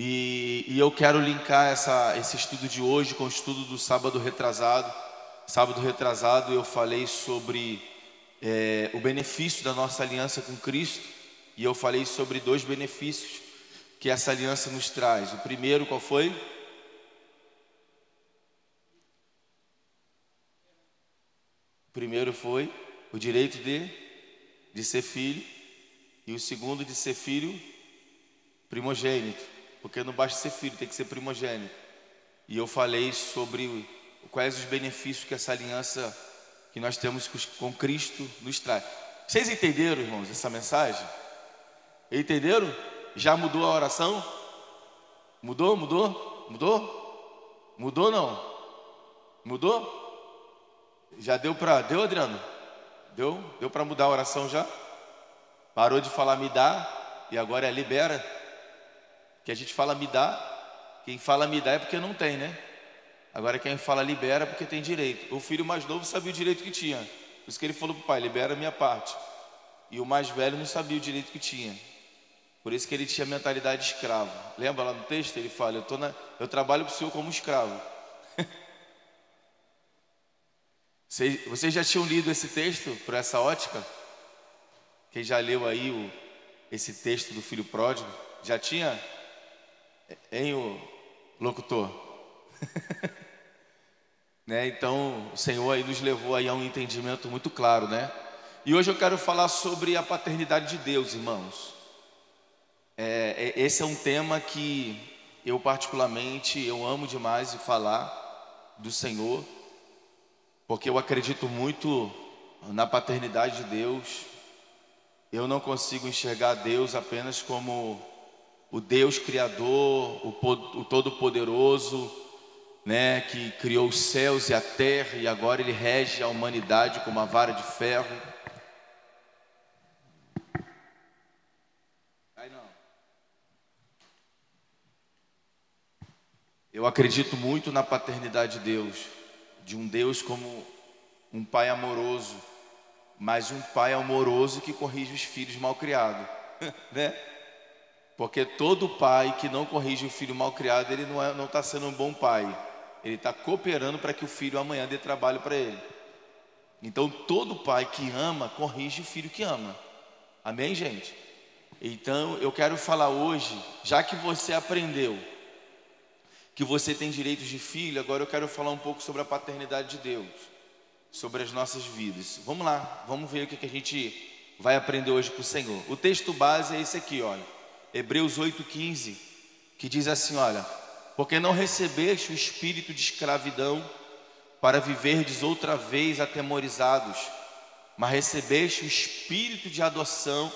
E eu quero linkar esse estudo de hoje com o estudo do sábado retrasado. Sábado retrasado eu falei sobre o benefício da nossa aliança com Cristo. E eu falei sobre 2 benefícios que essa aliança nos traz. O primeiro, qual foi? O primeiro foi o direito de ser filho. E o segundo, de ser filho primogênito. Porque não basta ser filho, tem que ser primogênito. E eu falei sobre quais os benefícios que essa aliança que nós temos com Cristo nos traz. Vocês entenderam, irmãos, essa mensagem? Entenderam? Já mudou a oração? Mudou? Mudou não? Mudou? Já deu Adriano? Deu para mudar a oração já? Parou de falar me dá e agora é libera. Que a gente fala me dá, quem fala me dá é porque não tem, né? Agora quem fala libera é porque tem direito. O filho mais novo sabia o direito que tinha. Por isso que ele falou para o pai, libera a minha parte. E o mais velho não sabia o direito que tinha. Por isso que ele tinha mentalidade de escravo. Lembra lá no texto? Ele fala, eu trabalho para o Senhor como escravo. Vocês já tinham lido esse texto por essa ótica? Quem já leu aí esse texto do filho pródigo? Já tinha? Hein, o locutor? Né? Então o Senhor aí nos levou aí a um entendimento muito claro, né? E hoje eu quero falar sobre a paternidade de Deus, irmãos. Esse é um tema que eu particularmente eu amo demais de falar do Senhor, porque eu acredito muito na paternidade de Deus. Eu não consigo enxergar Deus apenas como o Deus Criador, o Todo-Poderoso, né, que criou os céus e a terra e agora Ele rege a humanidade com uma vara de ferro. Eu acredito muito na paternidade de Deus, de um Deus como um pai amoroso, mas um pai amoroso que corrige os filhos mal criados, né? Porque todo pai que não corrige o filho mal criado, ele não está sendo um bom pai. Ele está cooperando para que o filho amanhã dê trabalho para ele. Então todo pai que ama, corrige o filho que ama. Amém, gente? Então eu quero falar hoje, já que você aprendeu que você tem direitos de filho, agora eu quero falar um pouco sobre a paternidade de Deus, sobre as nossas vidas. Vamos lá, vamos ver o que a gente vai aprender hoje com o Senhor. O texto base é esse aqui, olha. Hebreus 8,15, que diz assim, olha: porque não recebeste o espírito de escravidão para viverdes outra vez atemorizados, mas recebeste o espírito de adoção,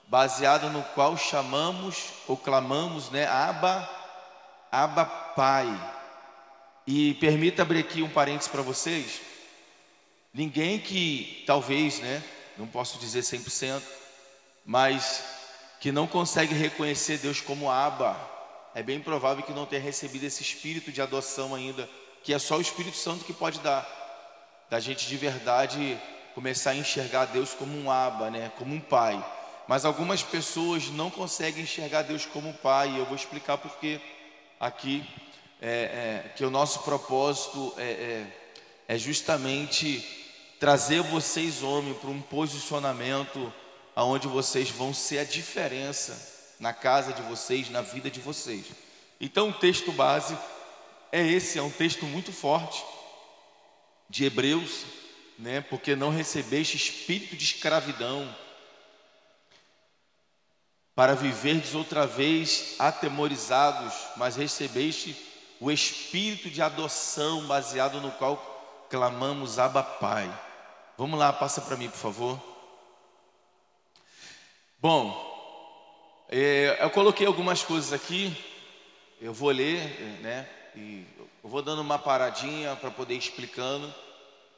baseado no qual chamamos ou clamamos, né, Abba Pai. E permita abrir aqui um parênteses para vocês. Ninguém que talvez, né, não posso dizer 100%, mas que não consegue reconhecer Deus como Abba, é bem provável que não tenha recebido esse espírito de adoção ainda, que é só o Espírito Santo que pode dar, da gente de verdade começar a enxergar Deus como um Abba, né, como um pai. Mas algumas pessoas não conseguem enxergar Deus como um pai, e eu vou explicar por quê aqui, que o nosso propósito é justamente trazer vocês, homens, para um posicionamento aonde vocês vão ser a diferença na casa de vocês, na vida de vocês. Então o texto base é um texto muito forte de Hebreus, né? Porque não recebeste espírito de escravidão para viverdes outra vez atemorizados, mas recebeste o espírito de adoção, baseado no qual clamamos Abba Pai. Vamos lá, passa para mim, por favor. Bom, eu coloquei algumas coisas aqui, eu vou ler, né? E eu vou dando uma paradinha para poder ir explicando,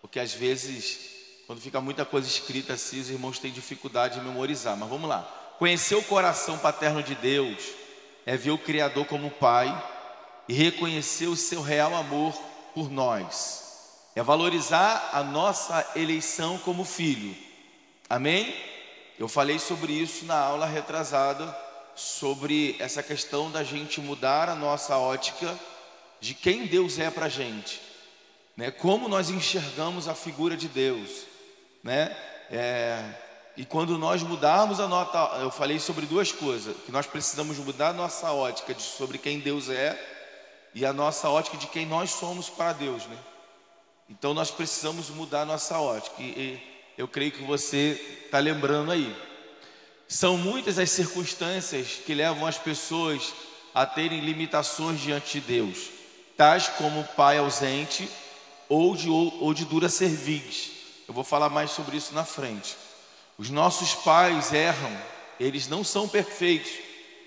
porque às vezes, quando fica muita coisa escrita assim, os irmãos têm dificuldade de memorizar. Mas vamos lá. Conhecer o coração paterno de Deus é ver o Criador como Pai e reconhecer o seu real amor por nós. É valorizar a nossa eleição como filho. Amém? Eu falei sobre isso na aula retrasada, sobre essa questão da gente mudar a nossa ótica de quem Deus é para a gente, né? Como nós enxergamos a figura de Deus, né? E quando nós mudarmos a nota, eu falei sobre duas coisas, que nós precisamos mudar a nossa ótica sobre quem Deus é e a nossa ótica de quem nós somos para Deus, né? Então nós precisamos mudar a nossa ótica, e eu creio que você está lembrando aí. São muitas as circunstâncias que levam as pessoas a terem limitações diante de Deus, tais como pai ausente ou de dura cerviz. Eu vou falar mais sobre isso na frente. Os nossos pais erram, eles não são perfeitos,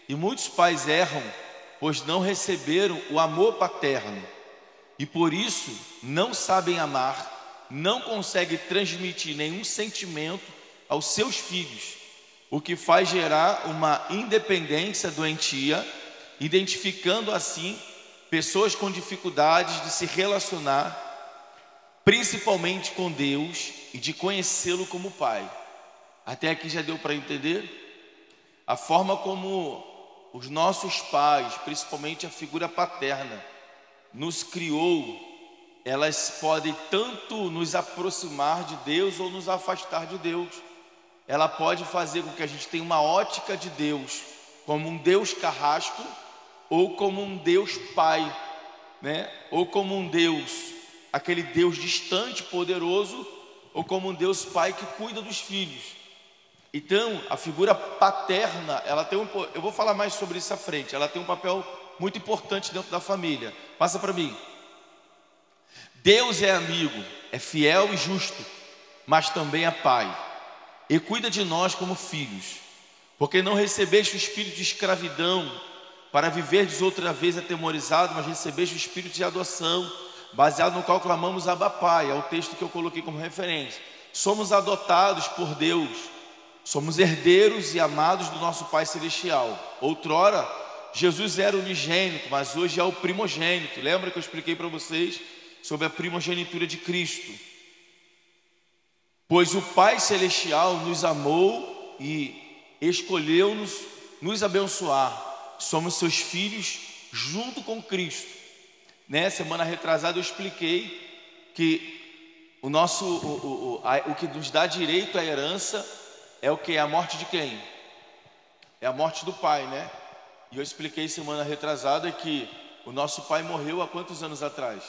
e muitos pais erram, pois não receberam o amor paterno, e por isso não sabem amar, não conseguem transmitir nenhum sentimento aos seus filhos, o que faz gerar uma independência doentia, identificando assim pessoas com dificuldades de se relacionar, principalmente com Deus, e de conhecê-lo como Pai. Até aqui já deu para entender? A forma como os nossos pais, principalmente a figura paterna, nos criou, elas podem tanto nos aproximar de Deus ou nos afastar de Deus. Ela pode fazer com que a gente tenha uma ótica de Deus como um Deus carrasco, ou como um Deus Pai, né? Ou como um Deus, aquele Deus distante, poderoso, ou como um Deus Pai que cuida dos filhos. Então, a figura paterna, ela tem eu vou falar mais sobre isso à frente, ela tem um papel muito importante dentro da família. Passa para mim. Deus é amigo, é fiel e justo, mas também é Pai, e cuida de nós como filhos, porque não recebeste o espírito de escravidão para viverdes outra vez atemorizado, mas recebeste o espírito de adoção, baseado no qual clamamos Abba Pai. É o texto que eu coloquei como referência. Somos adotados por Deus, somos herdeiros e amados do nosso Pai Celestial. Outrora, Jesus era unigênito, mas hoje é o primogênito. Lembra que eu expliquei para vocês sobre a primogenitura de Cristo? Pois o Pai Celestial nos amou e escolheu-nos nos abençoar. Somos seus filhos junto com Cristo, né? Semana retrasada eu expliquei que o que nos dá direito à herança é o que? A morte de quem? É a morte do pai, né? E eu expliquei semana retrasada que o nosso pai morreu há quantos anos atrás?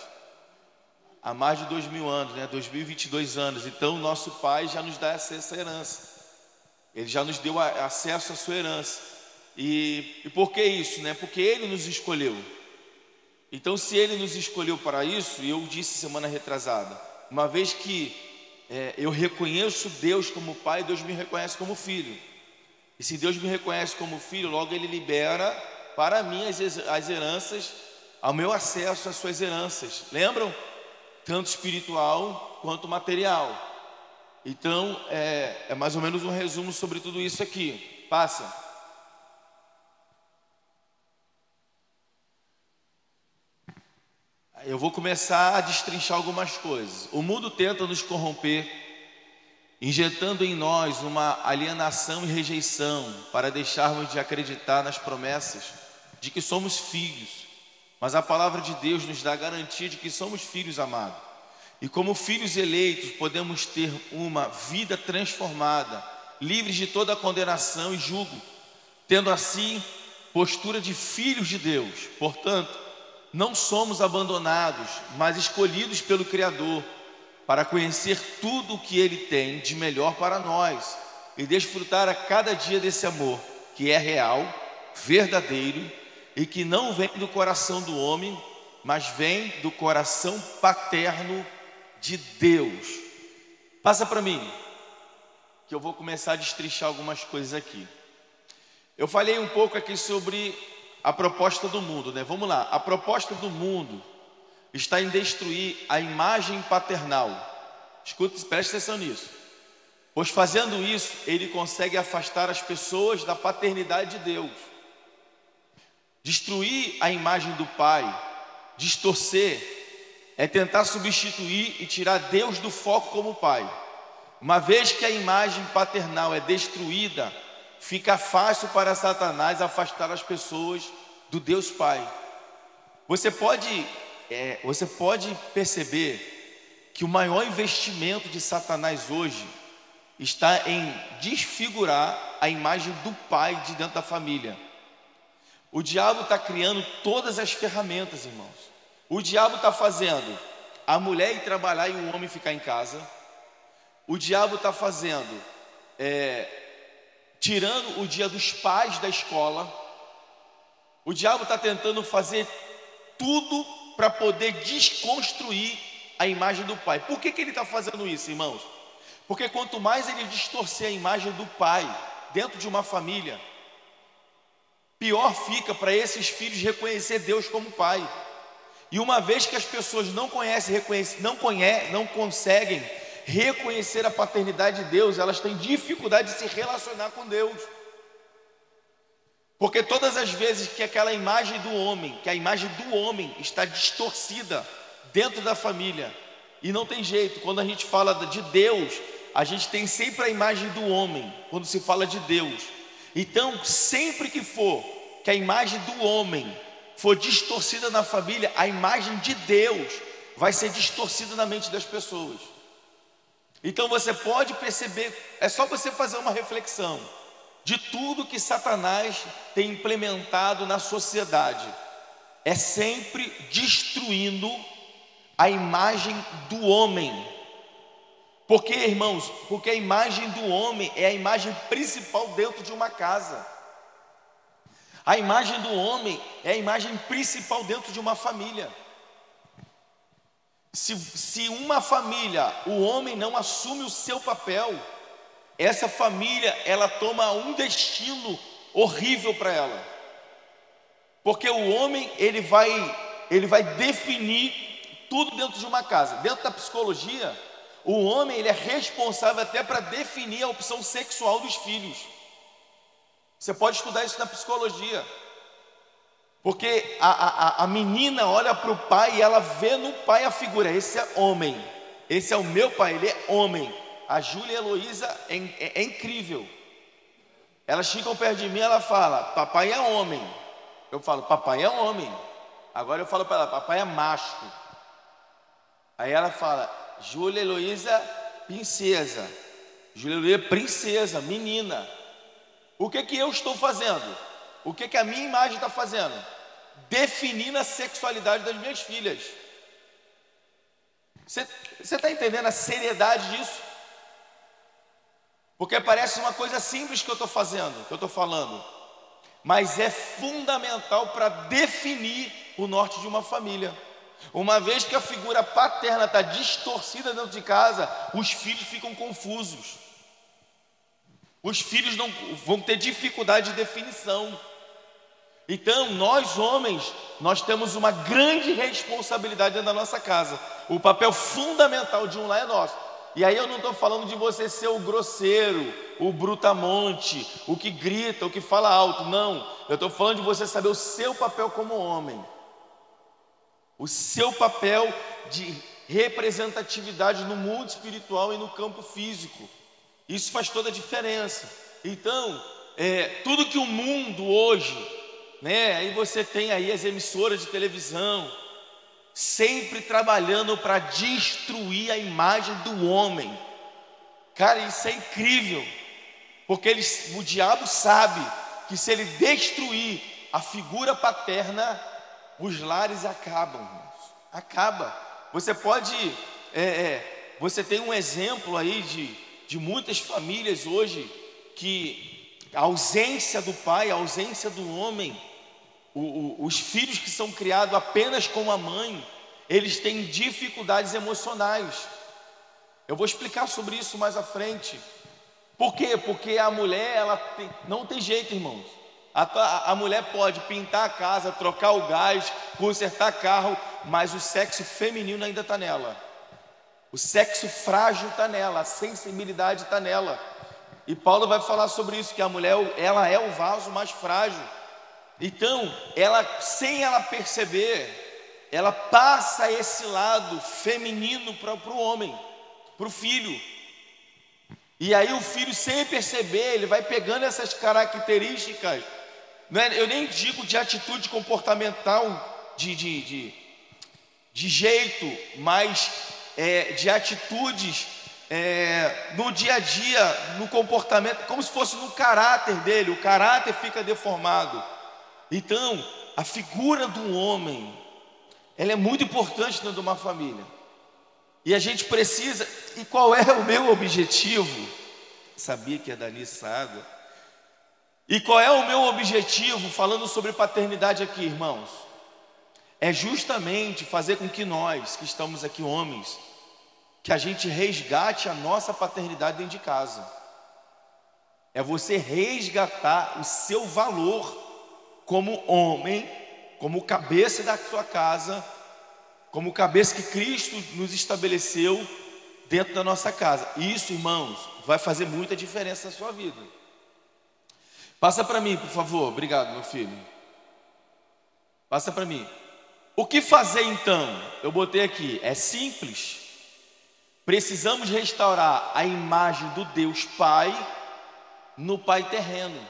Há mais de 2000 anos, né? 2022 anos. Então o nosso pai já nos dá acesso à herança. Ele já nos deu acesso à sua herança. E por que isso, né? Porque Ele nos escolheu. Então, se Ele nos escolheu para isso, e eu disse semana retrasada, uma vez que eu reconheço Deus como Pai, Deus me reconhece como filho. E se Deus me reconhece como filho, logo Ele libera para mim as heranças, ao meu acesso às suas heranças. Lembram? Tanto espiritual quanto material. Então, é mais ou menos um resumo sobre tudo isso aqui. Passa. Eu vou começar a destrinchar algumas coisas. O mundo tenta nos corromper, injetando em nós uma alienação e rejeição para deixarmos de acreditar nas promessas de que somos filhos. Mas a palavra de Deus nos dá a garantia de que somos filhos amados. E como filhos eleitos podemos ter uma vida transformada, livres de toda condenação e julgo, tendo assim postura de filhos de Deus. Portanto, não somos abandonados, mas escolhidos pelo Criador para conhecer tudo o que Ele tem de melhor para nós e desfrutar a cada dia desse amor que é real, verdadeiro e que não vem do coração do homem, mas vem do coração paterno de Deus. Passa para mim, que eu vou começar a destrinchar algumas coisas aqui. Eu falei um pouco aqui sobre a proposta do mundo, né? Vamos lá. A proposta do mundo está em destruir a imagem paternal. Escuta, preste atenção nisso. Pois fazendo isso, ele consegue afastar as pessoas da paternidade de Deus. Destruir a imagem do Pai, distorcer, é tentar substituir e tirar Deus do foco como Pai. Uma vez que a imagem paternal é destruída, fica fácil para Satanás afastar as pessoas do Deus Pai. Você pode perceber que o maior investimento de Satanás hoje está em desfigurar a imagem do pai de dentro da família. O diabo está criando todas as ferramentas, irmãos. O diabo está fazendo a mulher ir trabalhar e o homem ficar em casa. O diabo está fazendo, tirando o dia dos pais da escola. O diabo está tentando fazer tudo para poder desconstruir a imagem do pai. Por que ele está fazendo isso, irmãos? Porque quanto mais ele distorcer a imagem do pai dentro de uma família, pior fica para esses filhos reconhecer Deus como pai. E uma vez que as pessoas não conseguem reconhecer a paternidade de Deus, elas têm dificuldade de se relacionar com Deus. Porque todas as vezes que aquela imagem do homem, que a imagem do homem está distorcida dentro da família, e não tem jeito, quando a gente fala de Deus, a gente tem sempre a imagem do homem, quando se fala de Deus. Então, sempre que a imagem do homem for distorcida na família, a imagem de Deus vai ser distorcida na mente das pessoas. Então você pode perceber, é só você fazer uma reflexão de tudo que Satanás tem implementado na sociedade. É sempre destruindo a imagem do homem. Por quê, irmãos? Porque a imagem do homem é a imagem principal dentro de uma casa. A imagem do homem é a imagem principal dentro de uma família. Se uma família, o homem não assume o seu papel, essa família, ela toma um destino horrível para ela. Porque o homem, ele vai definir tudo dentro de uma casa. Dentro da psicologia, o homem, ele é responsável até para definir a opção sexual dos filhos. Você pode estudar isso na psicologia. Porque a menina olha para o pai e ela vê no pai a figura. Esse é homem, esse é o meu pai, ele é homem. A Júlia e a Heloísa é incrível. Elas ficam perto de mim e ela fala, papai é homem. Eu falo, papai é homem. Agora eu falo para ela, papai é macho. Aí ela fala, Júlia e Heloísa, princesa. Júlia e Heloísa, princesa, menina. O que eu estou fazendo? O que a minha imagem está fazendo? Definindo a sexualidade das minhas filhas. Você está entendendo a seriedade disso? Porque parece uma coisa simples que eu estou fazendo, que eu estou falando, mas é fundamental para definir o norte de uma família. Uma vez que a figura paterna está distorcida dentro de casa, os filhos ficam confusos. Os filhos não vão ter dificuldade de definição. Então, nós homens, nós temos uma grande responsabilidade dentro da nossa casa. O papel fundamental de um lar é nosso. E aí eu não estou falando de você ser o grosseiro, o brutamonte, o que grita, o que fala alto. Não, eu estou falando de você saber o seu papel como homem. O seu papel de representatividade no mundo espiritual e no campo físico. Isso faz toda a diferença. Então, tudo que o mundo hoje, aí você tem aí as emissoras de televisão, sempre trabalhando para destruir a imagem do homem. Cara, isso é incrível, porque o diabo sabe que se ele destruir a figura paterna, os lares acabam, irmãos. Acaba. Você pode, você tem um exemplo aí de muitas famílias hoje que a ausência do pai, a ausência do homem, os filhos que são criados apenas com a mãe, eles têm dificuldades emocionais. Eu vou explicar sobre isso mais à frente. Por quê? Porque a mulher, não tem jeito, irmãos. A mulher pode pintar a casa, trocar o gás, consertar carro, mas o sexo feminino ainda está nela. O sexo frágil está nela, a sensibilidade está nela. E Paulo vai falar sobre isso, que a mulher, ela é o vaso mais frágil. Então, sem ela perceber, ela passa esse lado feminino para o homem, para o filho. E aí o filho, sem perceber, ele vai pegando essas características, eu nem digo de atitude comportamental, de jeito, mas de atitudes no dia a dia, no comportamento, como se fosse no caráter dele. O caráter fica deformado. Então, a figura do homem, ela é muito importante dentro de uma família. E a gente precisa. E qual é o meu objetivo? Sabia que ia dar nisso essa água? E qual é o meu objetivo falando sobre paternidade aqui, irmãos? É justamente fazer com que nós, que estamos aqui homens, que a gente resgate a nossa paternidade dentro de casa. É você resgatar o seu valor como homem, como cabeça da sua casa, como cabeça que Cristo nos estabeleceu dentro da nossa casa. Isso, irmãos, vai fazer muita diferença na sua vida. Passa para mim, por favor. Obrigado, meu filho. Passa para mim. O que fazer então? Eu botei aqui, é simples. Precisamos restaurar a imagem do Deus Pai no Pai terreno.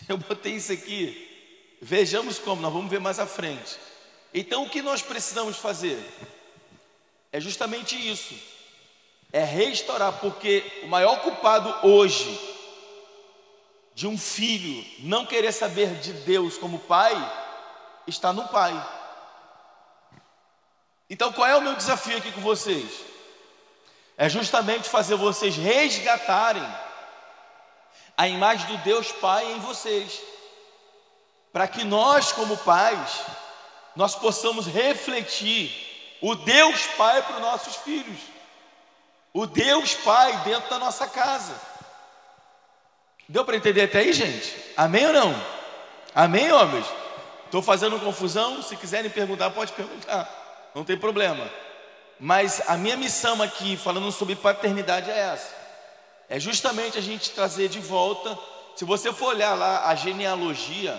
Eu botei isso aqui. Vejamos como, nós vamos ver mais à frente. Então o que nós precisamos fazer? É justamente isso. É restaurar, porque o maior culpado hoje de um filho não querer saber de Deus como pai está no pai. Então qual é o meu desafio aqui com vocês? É justamente fazer vocês resgatarem a imagem do Deus Pai em vocês, para que nós como pais, nós possamos refletir o Deus Pai para os nossos filhos, o Deus Pai dentro da nossa casa. Deu para entender até aí, gente? Amém ou não? Amém, homens? Estou fazendo confusão? Se quiserem perguntar, pode perguntar, não tem problema. Mas a minha missão aqui, falando sobre paternidade, é essa. É justamente a gente trazer de volta. Se você for olhar lá a genealogia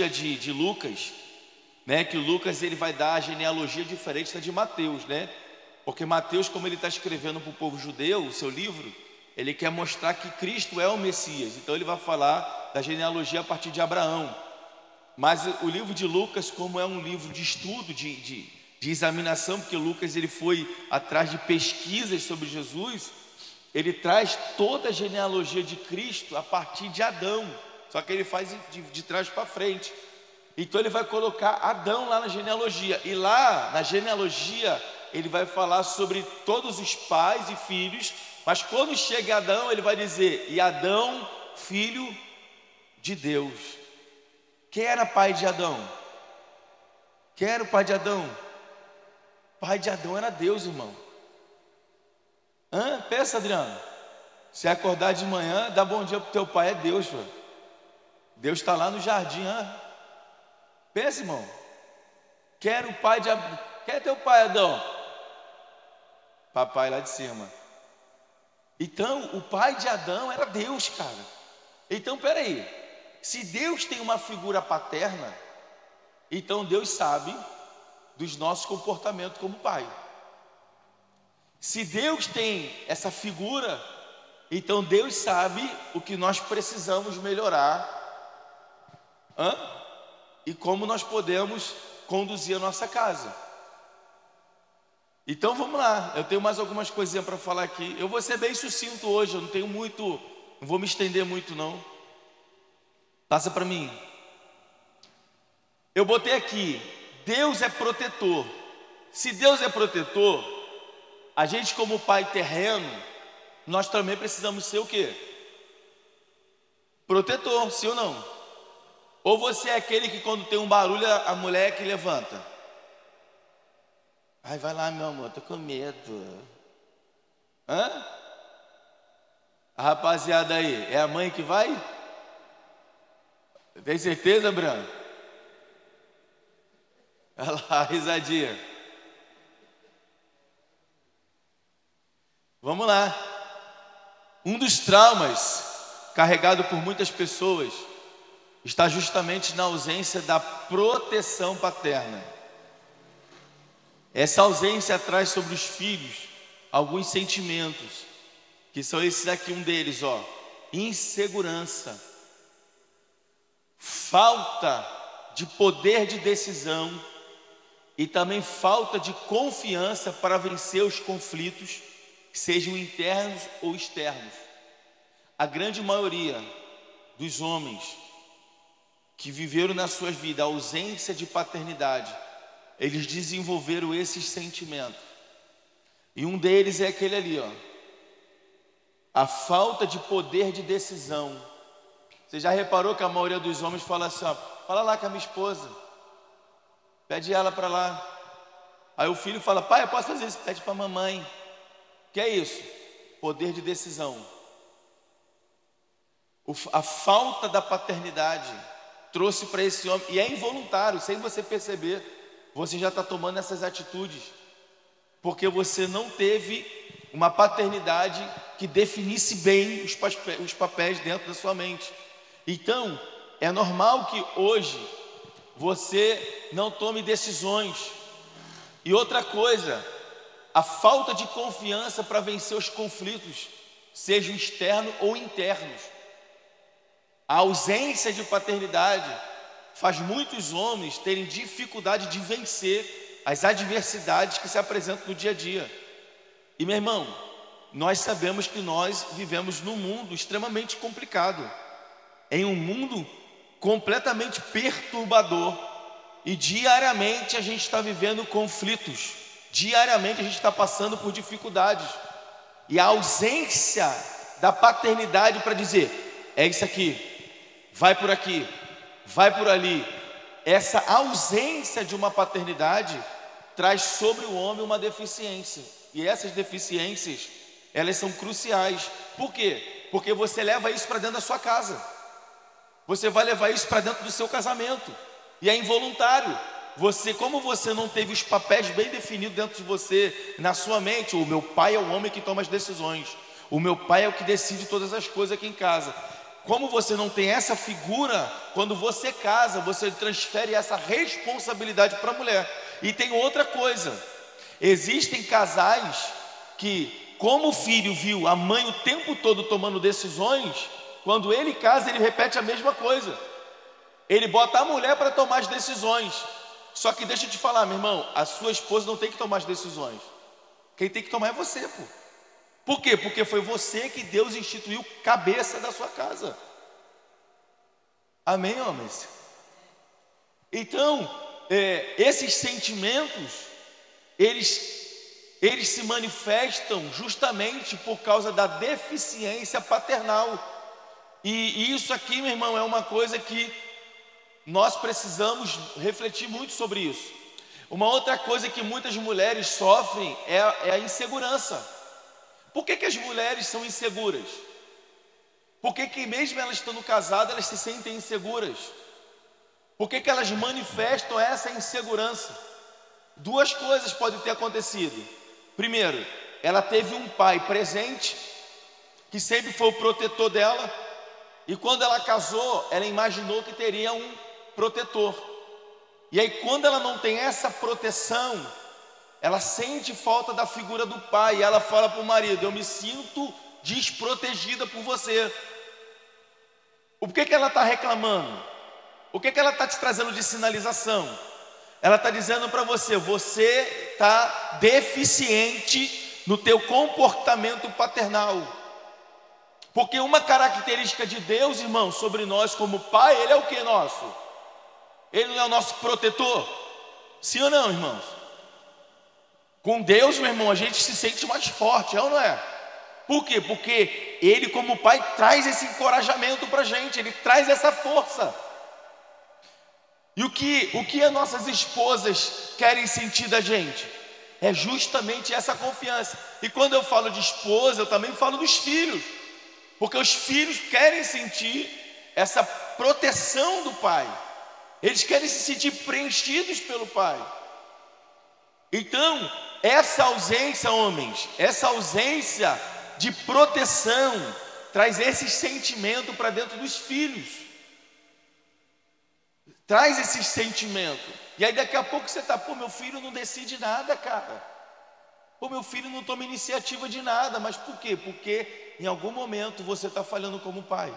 de Lucas, né, que o Lucas ele vai dar a genealogia diferente da de Mateus, né? Porque Mateus, como ele está escrevendo para o povo judeu, o seu livro, ele quer mostrar que Cristo é o Messias. Então ele vai falar da genealogia a partir de Abraão. Mas o livro de Lucas, como é um livro de estudo, de examinação, porque Lucas ele foi atrás de pesquisas sobre Jesus, ele traz toda a genealogia de Cristo a partir de Adão, só que ele faz de trás para frente. Então ele vai colocar Adão lá na genealogia, e lá na genealogia ele vai falar sobre todos os pais e filhos, mas quando chega a Adão ele vai dizer, e Adão, filho de Deus. Quem era pai de Adão? Quem era o pai de Adão? Pai de Adão era Deus, irmão. Pensa, Adriano. Se acordar de manhã, dá bom dia pro teu pai, é Deus, filho. Deus está lá no jardim. Pensa, irmão. Quem era o pai de Adão? Quem é teu pai, Adão? Papai lá de cima. Então, o pai de Adão era Deus, cara. Então, peraí. Se Deus tem uma figura paterna, então Deus sabe dos nossos comportamentos como pai. Se Deus tem essa figura, então Deus sabe o que nós precisamos melhorar, e como nós podemos conduzir a nossa casa. Então vamos lá, eu tenho mais algumas coisinhas para falar aqui. Eu vou ser bem sucinto hoje, eu não tenho muito, não vou me estender muito não. Passa para mim. Eu botei aqui, Deus é protetor. Se Deus é protetor, a gente como pai terreno, nós também precisamos ser o quê? Protetor, sim ou não? Ou você é aquele que quando tem um barulho, a mulher que levanta? Ai, vai lá, meu amor, tô com medo. A rapaziada aí, é a mãe que vai? Tem certeza, Branco? Olha lá, a risadinha. Vamos lá. Um dos traumas carregado por muitas pessoas está justamente na ausência da proteção paterna. Essa ausência traz sobre os filhos alguns sentimentos, que são esses aqui, um deles, ó: insegurança, falta de poder de decisão e também falta de confiança para vencer os conflitos, sejam internos ou externos. A grande maioria dos homens que viveram na sua vida a ausência de paternidade, eles desenvolveram esses sentimentos. E um deles é aquele ali, ó: a falta de poder de decisão. Você já reparou que a maioria dos homens fala assim, ó: fala lá com a minha esposa, pede ela para lá. Aí o filho fala: pai, eu posso fazer isso? Pede para a mamãe. Que é isso? Poder de decisão. A falta da paternidade trouxe para esse homem, e é involuntário, sem você perceber, você já está tomando essas atitudes, porque você não teve uma paternidade que definisse bem os papéis dentro da sua mente. Então, é normal que hoje você não tome decisões. E outra coisa, a falta de confiança para vencer os conflitos, sejam externos ou internos. A ausência de paternidade faz muitos homens terem dificuldade de vencer as adversidades que se apresentam no dia a dia. E meu irmão, nós sabemos que nós vivemos num mundo extremamente complicado, em um mundo completamente perturbador, e diariamente a gente está vivendo conflitos, diariamente a gente está passando por dificuldades, e a ausência da paternidade para dizer: é isso aqui, vai por aqui, vai por ali. Essa ausência de uma paternidade traz sobre o homem uma deficiência, e essas deficiências, elas são cruciais. Por quê? Porque você leva isso para dentro da sua casa, você vai levar isso para dentro do seu casamento, e é involuntário. Você, como você não teve os papéis bem definidos dentro de você, na sua mente: o meu pai é o homem que toma as decisões, o meu pai é o que decide todas as coisas aqui em casa. Como você não tem essa figura, quando você casa, você transfere essa responsabilidade para a mulher. E tem outra coisa: existem casais que, como o filho viu a mãe o tempo todo tomando decisões, quando ele casa, ele repete a mesma coisa. Ele bota a mulher para tomar as decisões. Só que deixa eu te falar, meu irmão, a sua esposa não tem que tomar as decisões. Quem tem que tomar é você, pô. Por quê? Porque foi você que Deus instituiu cabeça da sua casa. Amém, homens? Então, esses sentimentos, eles se manifestam justamente por causa da deficiência paternal. E isso aqui, meu irmão, é uma coisa que nós precisamos refletir muito sobre isso. Uma outra coisa que muitas mulheres sofrem é a insegurança. Por que as mulheres são inseguras? Por que mesmo elas estando casadas, elas se sentem inseguras? Por que elas manifestam essa insegurança? Duas coisas podem ter acontecido. Primeiro, ela teve um pai presente, que sempre foi o protetor dela, e quando ela casou, ela imaginou que teria um protetor. E aí, quando ela não tem essa proteção, ela sente falta da figura do pai, e ela fala para o marido: eu me sinto desprotegida por você. O que ela está reclamando? O que ela está te trazendo de sinalização? Ela está dizendo para você: você está deficiente no teu comportamento paternal. Porque uma característica de Deus, irmão, sobre nós como pai, Ele é o que nosso? Ele não é o nosso protetor? Sim ou não, irmãos? Com Deus, meu irmão, a gente se sente mais forte, é ou não é? Por quê? Porque Ele, como pai, traz esse encorajamento para a gente, Ele traz essa força. E o que as nossas esposas querem sentir da gente? É justamente essa confiança. E quando eu falo de esposa, eu também falo dos filhos. Porque os filhos querem sentir essa proteção do pai. Eles querem se sentir preenchidos pelo pai. Então, essa ausência, homens, essa ausência de proteção traz esse sentimento para dentro dos filhos. Traz esse sentimento. E aí daqui a pouco você está: pô, meu filho não decide nada, cara. O meu filho não toma iniciativa de nada, mas por quê? Porque em algum momento você está falhando como pai.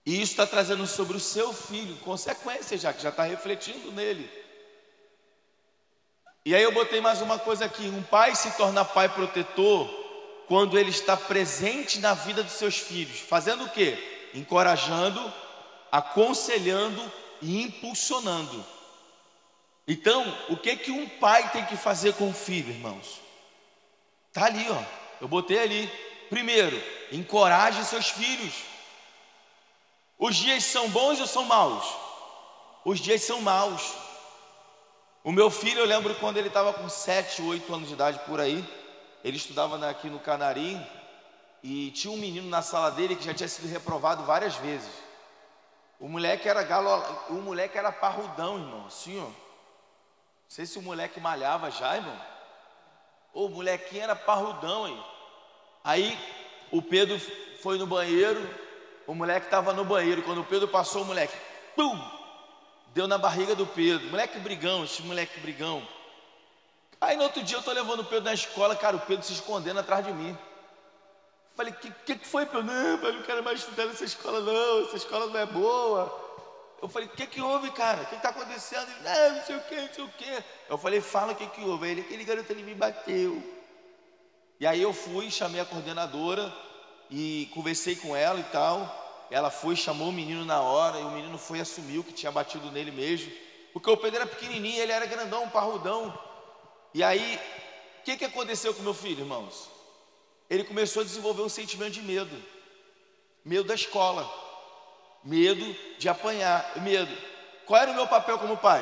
E isso está trazendo sobre o seu filho consequências, já que já está refletindo nele. E aí eu botei mais uma coisa aqui: um pai se torna pai protetor quando ele está presente na vida dos seus filhos, fazendo o quê? Encorajando, aconselhando e impulsionando. Então, o que que um pai tem que fazer com o filho, irmãos? Tá ali, ó. Eu botei ali. Primeiro, encoraje seus filhos. Os dias são bons ou são maus? Os dias são maus. O meu filho, eu lembro quando ele estava com 7, 8 anos de idade por aí, ele estudava aqui no Canarim, e tinha um menino na sala dele que já tinha sido reprovado várias vezes. O moleque era parrudão, irmão, assim, ó. Não sei se o moleque malhava já, irmão. O molequinho era parrudão, hein? Aí o Pedro foi no banheiro, o moleque estava no banheiro. Quando o Pedro passou, o moleque, pum! Deu na barriga do Pedro. Moleque brigão, esse moleque brigão. Aí no outro dia eu tô levando o Pedro na escola, cara, o Pedro se escondendo atrás de mim. Falei, que foi, Pedro? Não, pai, não quero mais estudar nessa escola não, essa escola não é boa. Eu falei, o que houve, cara? O que está acontecendo? Ele, não sei o que, não sei o que. Eu falei, fala o que houve. Aí ele, aquele garoto ali me bateu. E aí eu fui, chamei a coordenadora e conversei com ela e tal. Ela foi, chamou o menino na hora, e o menino foi e assumiu que tinha batido nele mesmo. Porque o Pedro era pequenininho, ele era grandão, parrudão. E aí, o que aconteceu com meu filho, irmãos? Ele começou a desenvolver um sentimento de medo. Medo da escola. Medo de apanhar, medo. Qual era o meu papel como pai?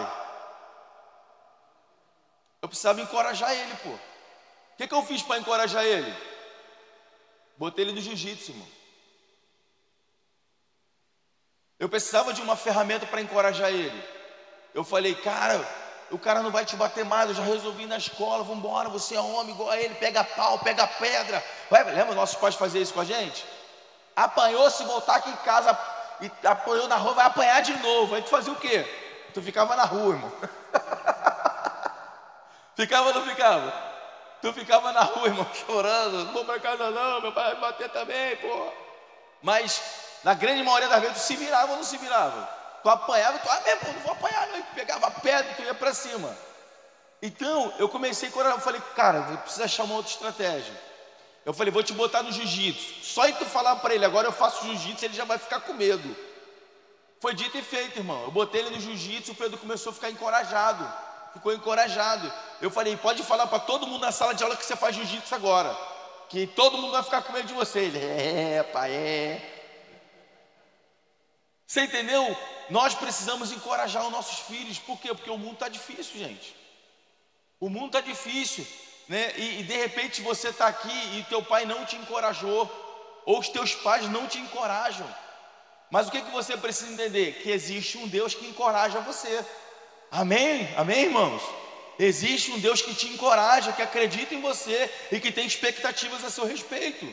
Eu precisava encorajar ele, pô. O que eu fiz para encorajar ele? Botei ele no jiu-jitsu, irmão. Eu precisava de uma ferramenta para encorajar ele. Eu falei, cara, o cara não vai te bater mais, eu já resolvi ir na escola, vamos embora, você é homem igual a ele, pega pau, pega pedra. Lembra nossos pais faziam isso com a gente? Apanhou, se voltar aqui em casa e apanhou na rua, vai apanhar de novo. Aí tu fazia o quê? Tu ficava na rua, irmão. Ficava ou não ficava? Tu ficava na rua, irmão, chorando. Não vou pra casa não, meu pai vai me bater também, pô. Mas na grande maioria das vezes tu se virava ou não se virava? Tu apanhava, tu, mesmo, não vou apanhar não. Tu pegava pedra e tu ia pra cima. Então eu comecei a encorajar. Eu falei, cara, você precisa achar uma outra estratégia. Eu falei, vou te botar no jiu-jitsu. Só em tu falar para ele, agora eu faço jiu-jitsu, ele já vai ficar com medo. Foi dito e feito, irmão. Eu botei ele no jiu-jitsu, o Pedro começou a ficar encorajado. Ficou encorajado. Eu falei, pode falar para todo mundo na sala de aula que você faz jiu-jitsu agora. Que todo mundo vai ficar com medo de você. Ele, pai, é. Você entendeu? Nós precisamos encorajar os nossos filhos. Por quê? Porque o mundo está difícil, gente. O mundo está difícil. Né? E de repente você está aqui e teu pai não te encorajou, ou os teus pais não te encorajam. Mas o que você precisa entender? Que existe um Deus que encoraja você. Amém? Amém, irmãos? Existe um Deus que te encoraja, que acredita em você e que tem expectativas a seu respeito.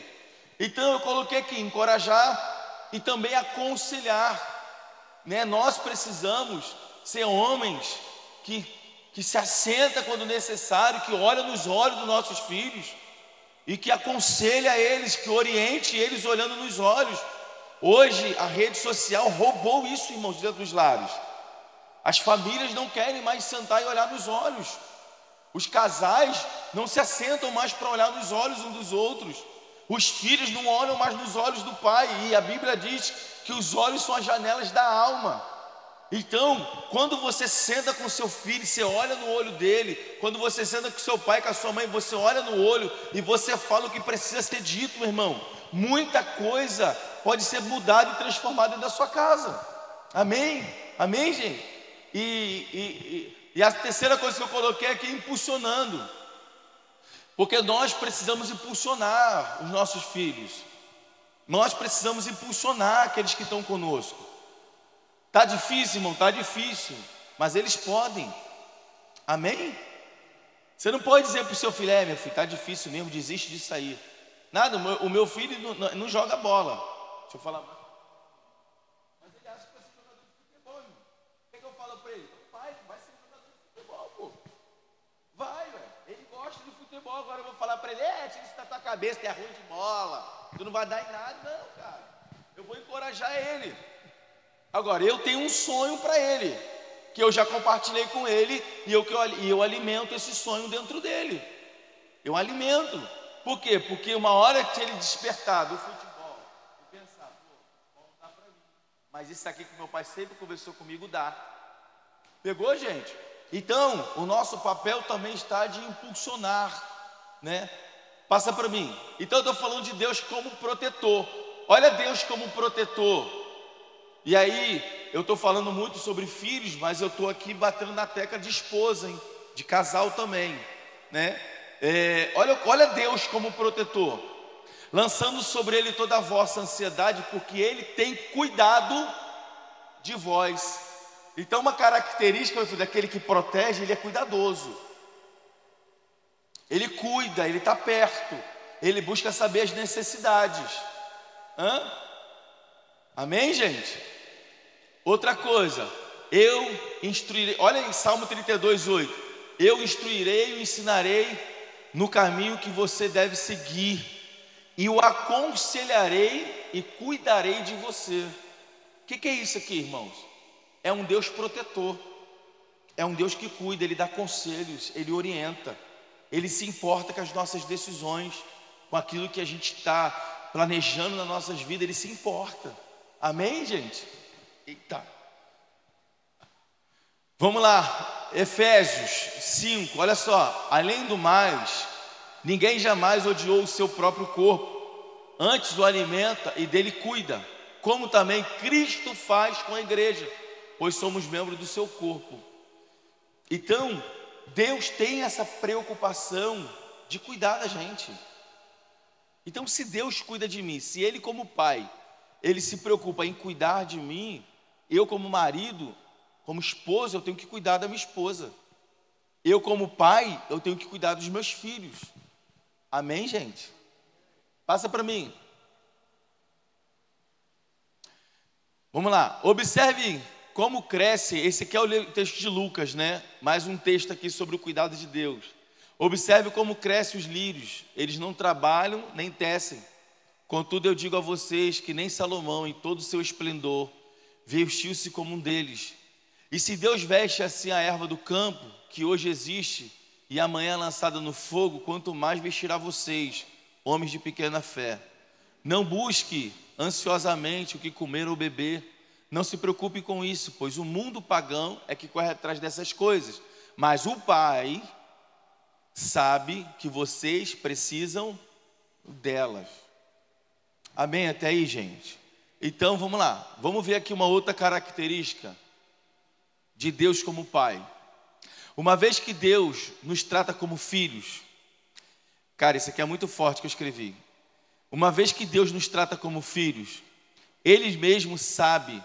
Então eu coloquei aqui, encorajar e também aconselhar, né? Nós precisamos ser homens que se assenta quando necessário, que olha nos olhos dos nossos filhos e que aconselha eles, que oriente eles olhando nos olhos. Hoje a rede social roubou isso, irmãos, dentro dos lares. As famílias não querem mais sentar e olhar nos olhos. Os casais não se assentam mais para olhar nos olhos uns dos outros. Os filhos não olham mais nos olhos do pai. E a Bíblia diz que os olhos são as janelas da alma. Então, quando você senta com seu filho, você olha no olho dele. Quando você senta com seu pai, com a sua mãe, você olha no olho e você fala o que precisa ser dito, meu irmão. Muita coisa pode ser mudada e transformada dentro da sua casa. Amém? Amém, gente? E a terceira coisa que eu coloquei aqui é impulsionando. Porque nós precisamos impulsionar os nossos filhos. Nós precisamos impulsionar aqueles que estão conosco. Está difícil, irmão? Está difícil. Mas eles podem. Amém? Você não pode dizer para o seu filho, meu filho, está difícil mesmo, desiste disso aí. Nada, o meu filho não joga bola. Deixa eu falar mais. Mas ele acha que vai ser jogador de futebol, irmão. O que eu falo para ele? Pai, vai ser jogador de futebol, pô. Vai, velho. Ele gosta de futebol, agora eu vou falar para ele, tira isso da tua cabeça, que é ruim de bola, tu não vai dar em nada, não, cara. Eu vou encorajar ele. Agora, eu tenho um sonho para ele, que eu já compartilhei com ele, e eu alimento esse sonho dentro dele. Eu alimento. Por quê? Porque uma hora que ele despertar do futebol e pensar, pô, dá para mim. Mas isso aqui que meu pai sempre conversou comigo, dá. Pegou, gente? Então, o nosso papel também está de impulsionar, né? Passa para mim. Então, eu estou falando de Deus como protetor. Olha Deus como protetor. E aí, eu estou falando muito sobre filhos, mas eu estou aqui batendo na tecla de esposa, hein? De casal também, né? Olha Deus como protetor, lançando sobre ele toda a vossa ansiedade, porque ele tem cuidado de vós. Então, uma característica daquele que protege, ele é cuidadoso, ele cuida, ele está perto, ele busca saber as necessidades. Amém, gente? Outra coisa, eu instruirei, olha em Salmo 32:8, eu instruirei e ensinarei no caminho que você deve seguir, e o aconselharei e cuidarei de você. O que é isso aqui, irmãos? É um Deus protetor, é um Deus que cuida, ele dá conselhos, ele orienta, ele se importa com as nossas decisões, com aquilo que a gente está planejando nas nossas vidas, ele se importa. Amém, gente? Eita. Vamos lá, Efésios 5, olha só. Além do mais, ninguém jamais odiou o seu próprio corpo, antes o alimenta e dele cuida, como também Cristo faz com a igreja, pois somos membros do seu corpo. Então, Deus tem essa preocupação de cuidar da gente. Então, se Deus cuida de mim, se Ele como pai, Ele se preocupa em cuidar de mim, eu como marido, como esposa, eu tenho que cuidar da minha esposa. Eu como pai, eu tenho que cuidar dos meus filhos. Amém, gente? Passa para mim. Vamos lá, observe como cresce. Esse aqui é o texto de Lucas, né? Mais um texto aqui sobre o cuidado de Deus. Observe como crescem os lírios, eles não trabalham nem tecem. Contudo, eu digo a vocês que nem Salomão, em todo o seu esplendor, vestiu-se como um deles. E se Deus veste assim a erva do campo, que hoje existe e amanhã é lançada no fogo, quanto mais vestirá vocês, homens de pequena fé. Não busque ansiosamente o que comer ou beber, não se preocupe com isso, pois o mundo pagão é que corre atrás dessas coisas. Mas o Pai sabe que vocês precisam delas. Amém até aí, gente? Então vamos lá, vamos ver aqui uma outra característica de Deus como Pai. Uma vez que Deus nos trata como filhos, cara, isso aqui é muito forte que eu escrevi. Uma vez que Deus nos trata como filhos, Ele mesmo sabe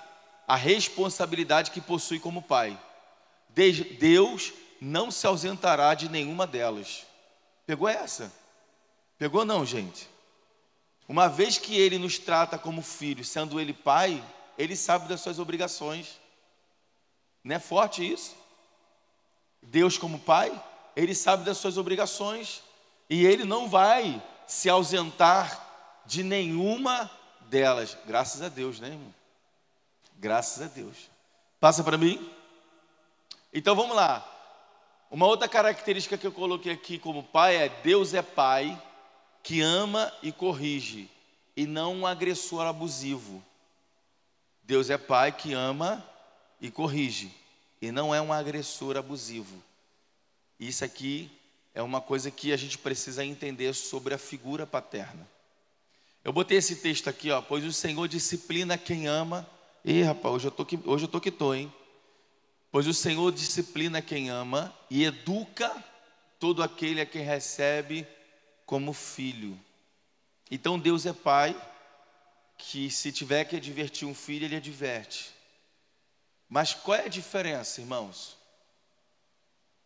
a responsabilidade que possui como Pai. Deus não se ausentará de nenhuma delas. Pegou essa? Pegou não, gente? Uma vez que Ele nos trata como filhos, sendo Ele Pai, Ele sabe das suas obrigações. Não é forte isso? Deus como Pai, Ele sabe das suas obrigações e Ele não vai se ausentar de nenhuma delas. Graças a Deus, né, irmão? Graças a Deus. Passa para mim. Então vamos lá. Uma outra característica que eu coloquei aqui como Pai é: Deus é Pai que ama e corrige, e não um agressor abusivo. Deus é Pai que ama e corrige, e não é um agressor abusivo. Isso aqui é uma coisa que a gente precisa entender sobre a figura paterna. Eu botei esse texto aqui, ó, pois o Senhor disciplina quem ama. Ih, rapaz, hoje eu tô que tô, hein? Pois o Senhor disciplina quem ama e educa todo aquele a quem recebe como filho. Então Deus é Pai que, se tiver que advertir um filho, Ele adverte. Mas qual é a diferença, irmãos,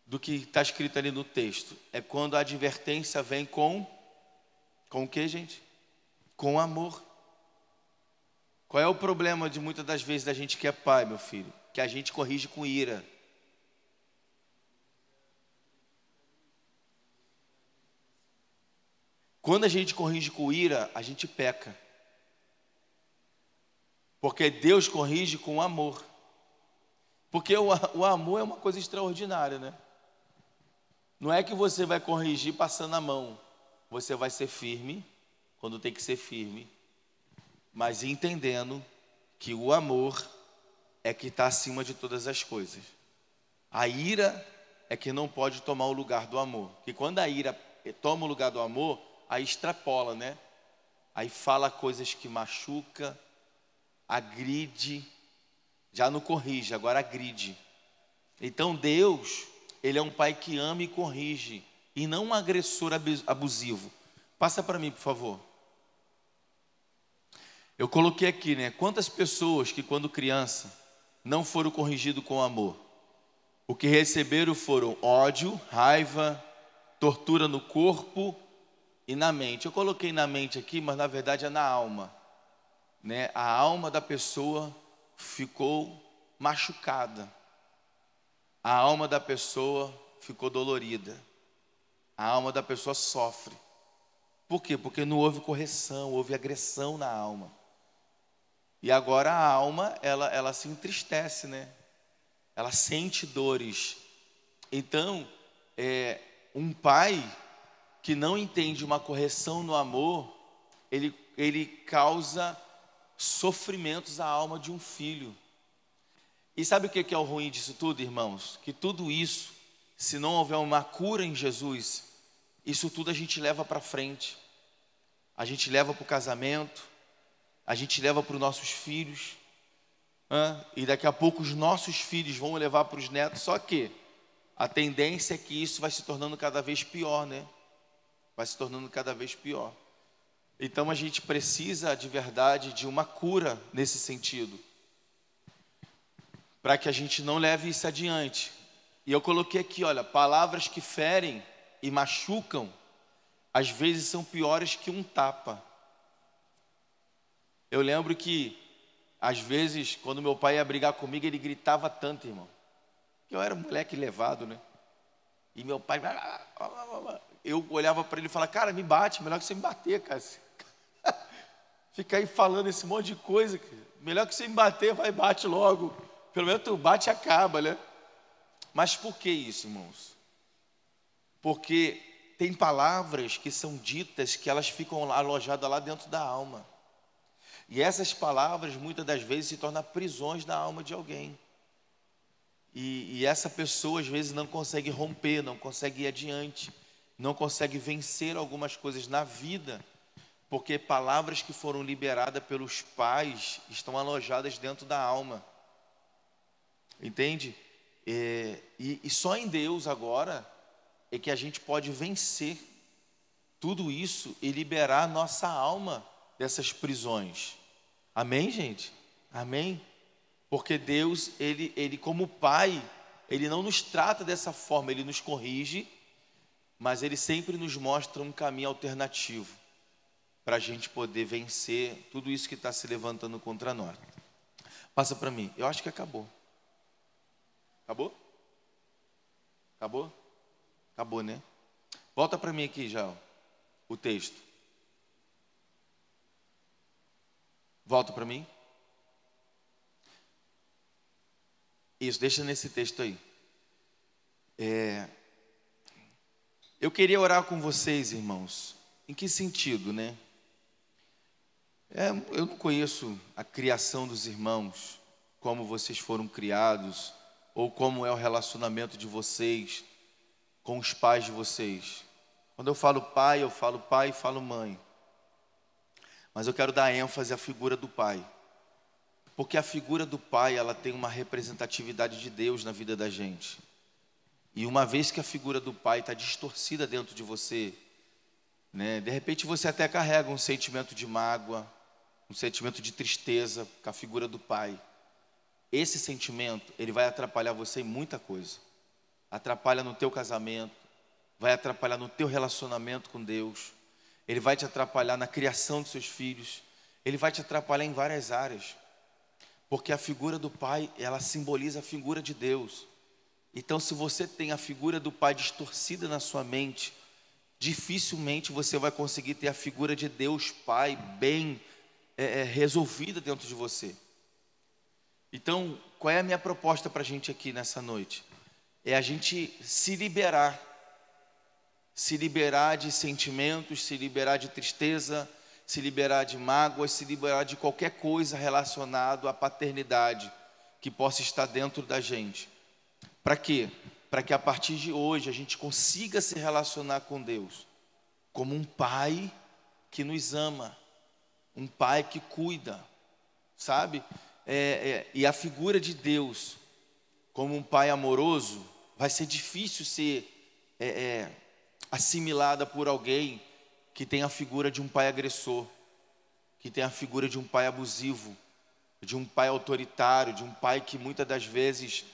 do que está escrito ali no texto? É quando a advertência vem com o que, gente? Com amor. Qual é o problema de muitas das vezes da gente que é pai, meu filho? Que a gente corrige com ira. Quando a gente corrige com ira, a gente peca. Porque Deus corrige com amor. Porque o amor é uma coisa extraordinária, né? Não é que você vai corrigir passando a mão. Você vai ser firme quando tem que ser firme, mas entendendo que o amor é que está acima de todas as coisas. A ira é que não pode tomar o lugar do amor. Porque quando a ira toma o lugar do amor, aí extrapola, né? Aí fala coisas que machuca, agride, já não corrige, agora agride. Então Deus, Ele é um pai que ama e corrige, e não um agressor abusivo. Passa para mim, por favor. Eu coloquei aqui, né? Quantas pessoas que quando criança não foram corrigidos com amor? O que receberam foram ódio, raiva, tortura no corpo e na mente. Eu coloquei na mente aqui, mas na verdade é na alma, né? A alma da pessoa ficou machucada. A alma da pessoa ficou dolorida. A alma da pessoa sofre. Por quê? Porque não houve correção, houve agressão na alma. E agora a alma, ela se entristece, né? Ela sente dores. Então, um pai que não entende uma correção no amor, ele causa sofrimentos à alma de um filho. E sabe o que é o ruim disso tudo, irmãos? Que tudo isso, se não houver uma cura em Jesus, isso tudo a gente leva para frente. A gente leva para o casamento, a gente leva para os nossos filhos, e daqui a pouco os nossos filhos vão levar para os netos. Só que a tendência é que isso vai se tornando cada vez pior, né? Vai se tornando cada vez pior. Então a gente precisa de verdade de uma cura nesse sentido, para que a gente não leve isso adiante. E eu coloquei aqui, olha, palavras que ferem e machucam, às vezes são piores que um tapa. Eu lembro que, às vezes, quando meu pai ia brigar comigo, ele gritava tanto, irmão, que eu era um moleque levado, né? E meu pai, eu olhava para ele e falava, cara, me bate, melhor que você me bater, cara. Fica aí falando esse monte de coisa, cara. Melhor que você me bater, vai, bate logo. Pelo menos tu bate e acaba, né? Mas por que isso, irmãos? Porque tem palavras que são ditas que elas ficam alojadas lá dentro da alma. E essas palavras, muitas das vezes, se tornam prisões da alma de alguém. E essa pessoa, às vezes, não consegue romper, não consegue ir adiante, não consegue vencer algumas coisas na vida, porque palavras que foram liberadas pelos pais estão alojadas dentro da alma. Entende? E só em Deus agora é que a gente pode vencer tudo isso e liberar nossa alma dessas prisões. Amém, gente? Amém? Porque Deus, ele como Pai, Ele não nos trata dessa forma, Ele nos corrige, mas Ele sempre nos mostra um caminho alternativo para a gente poder vencer tudo isso que está se levantando contra nós. Passa para mim. Eu acho que acabou. Acabou? Acabou? Acabou, né? Volta para mim aqui já, o texto. Volta para mim. Isso, deixa nesse texto aí. Eu queria orar com vocês, irmãos. Em que sentido, né? Eu não conheço a criação dos irmãos, como vocês foram criados, ou como é o relacionamento de vocês com os pais de vocês. Quando eu falo pai e falo mãe. Mas eu quero dar ênfase à figura do pai. Porque a figura do pai, ela tem uma representatividade de Deus na vida da gente. E uma vez que a figura do pai está distorcida dentro de você, né, de repente você até carrega um sentimento de mágoa, um sentimento de tristeza com a figura do pai. Esse sentimento, ele vai atrapalhar você em muita coisa. Atrapalha no teu casamento, vai atrapalhar no teu relacionamento com Deus, ele vai te atrapalhar na criação dos seus filhos, ele vai te atrapalhar em várias áreas. Porque a figura do pai, ela simboliza a figura de Deus. Então, se você tem a figura do pai distorcida na sua mente, dificilmente você vai conseguir ter a figura de Deus Pai bem resolvida dentro de você. Então, qual é a minha proposta para a gente aqui nessa noite? É a gente se liberar de sentimentos, se liberar de tristeza, se liberar de mágoas, se liberar de qualquer coisa relacionado à paternidade que possa estar dentro da gente. Para quê? Para que a partir de hoje a gente consiga se relacionar com Deus como um pai que nos ama, um pai que cuida, sabe? E a figura de Deus como um pai amoroso vai ser difícil ser assimilada por alguém que tem a figura de um pai agressor, que tem a figura de um pai abusivo, de um pai autoritário, de um pai que muitas das vezes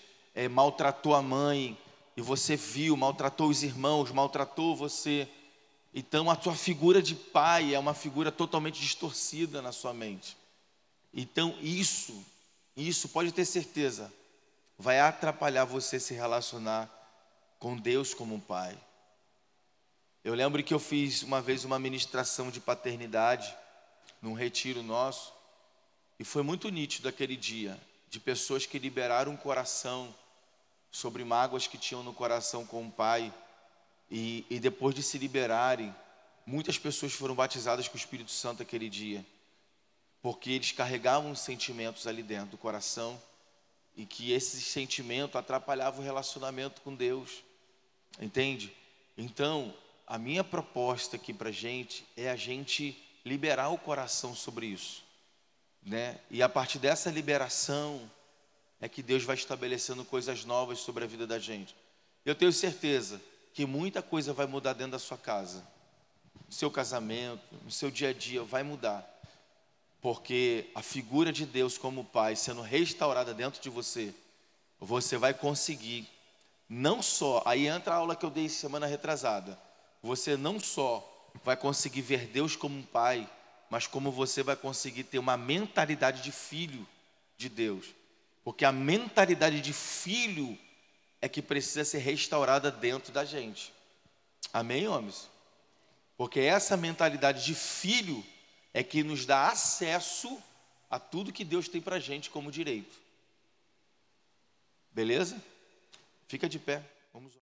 maltratou a mãe, e você viu, maltratou os irmãos, maltratou você. Então a sua figura de pai é uma figura totalmente distorcida na sua mente. Então isso pode ter certeza, vai atrapalhar você se relacionar com Deus como um pai. Eu lembro que eu fiz uma vez uma ministração de paternidade num retiro nosso, e foi muito nítido aquele dia, de pessoas que liberaram o coração sobre mágoas que tinham no coração com o pai, e depois de se liberarem, muitas pessoas foram batizadas com o Espírito Santo aquele dia, porque eles carregavam sentimentos ali dentro do coração, e que esse sentimento atrapalhava o relacionamento com Deus, entende? Então, a minha proposta aqui para a gente é a gente liberar o coração sobre isso, né? E a partir dessa liberação é que Deus vai estabelecendo coisas novas sobre a vida da gente. Eu tenho certeza que muita coisa vai mudar dentro da sua casa, no seu casamento, no seu dia a dia, vai mudar, porque a figura de Deus como pai sendo restaurada dentro de você, você vai conseguir, não só, aí entra a aula que eu dei semana retrasada, você não só vai conseguir ver Deus como um pai, mas como você vai conseguir ter uma mentalidade de filho de Deus, porque a mentalidade de filho é que precisa ser restaurada dentro da gente. Amém, homens? Porque essa mentalidade de filho é que nos dá acesso a tudo que Deus tem para a gente como direito. Beleza? Fica de pé. Vamos